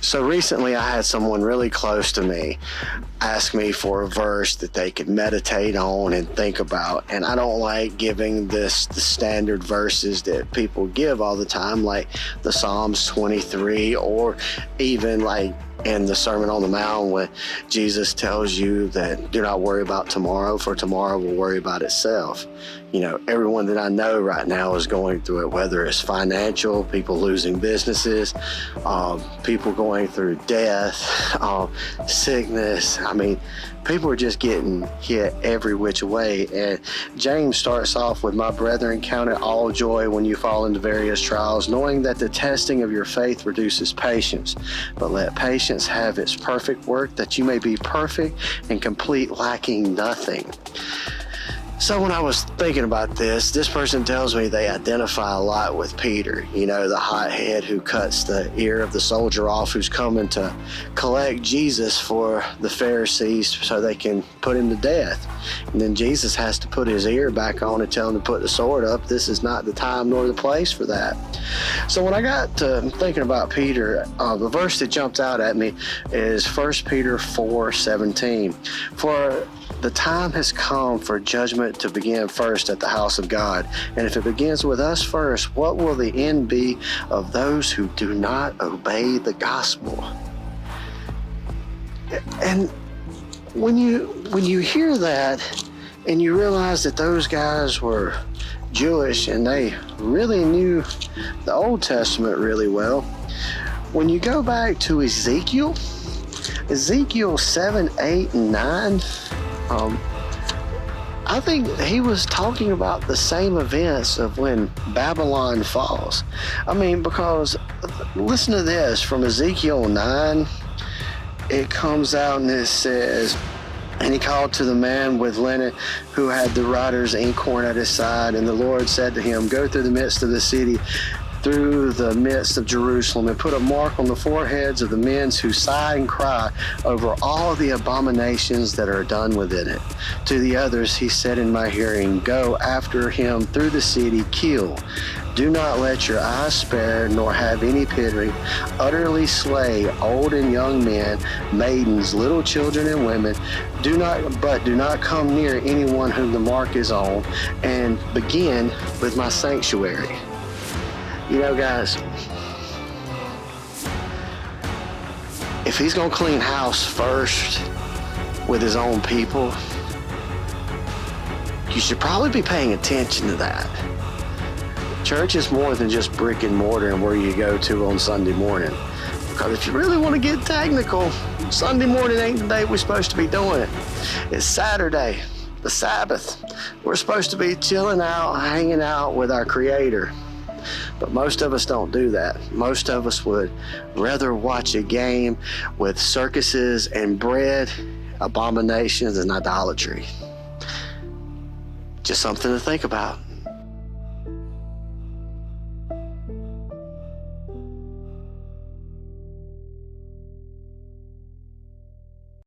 So recently I had someone really close to me ask me for a verse that they could meditate on and think about. And I don't like giving the standard verses that people give all the time, like the Psalms 23, or even like in the Sermon on the Mount when Jesus tells you that do not worry about tomorrow, for tomorrow will worry about itself. You know, everyone that I know right now is going through it, whether it's financial, people losing businesses, people going through death, sickness. I mean, people are just getting hit every which way. And James starts off with, "My brethren, count it all joy when you fall into various trials, knowing that the testing of your faith produces patience. But let patience have its perfect work, that you may be perfect and complete, lacking nothing." So when I was thinking about this person tells me they identify a lot with Peter, you know, the hothead who cuts the ear of the soldier off who's coming to collect Jesus for the Pharisees so they can put him to death. And then Jesus has to put his ear back on and tell him to put the sword up. This is not the time nor the place for that. So when I got to thinking about Peter, the verse that jumped out at me is 1 Peter 4:17. "For the time has come for judgment to begin first at the house of God. And if it begins with us first, what will the end be of those who do not obey the gospel?" And when you hear that and you realize that those guys were Jewish and they really knew the Old Testament really well, when you go back to Ezekiel 7, 8, and 9, I think he was talking about the same events of when Babylon falls. I mean, because listen to this from Ezekiel 9. It comes out and it says, "And he called to the man with linen who had the writer's inkhorn at his side, and the Lord said to him, Go through the midst of the city, through the midst of Jerusalem, and put a mark on the foreheads of the men who sigh and cry over all the abominations that are done within it. To the others he said in my hearing, Go after him through the city, kill. Do not let your eyes spare, nor have any pity. Utterly slay old and young men, maidens, little children, and women. Do not come near anyone whom the mark is on, and begin with my sanctuary." You know, guys, if he's going to clean house first with his own people, you should probably be paying attention to that. Church is more than just brick and mortar and where you go to on Sunday morning. Because if you really want to get technical, Sunday morning ain't the day we're supposed to be doing it. It's Saturday, the Sabbath. We're supposed to be chilling out, hanging out with our Creator. But most of us don't do that. Most of us would rather watch a game with circuses and bread, abominations, and idolatry. Just something to think about.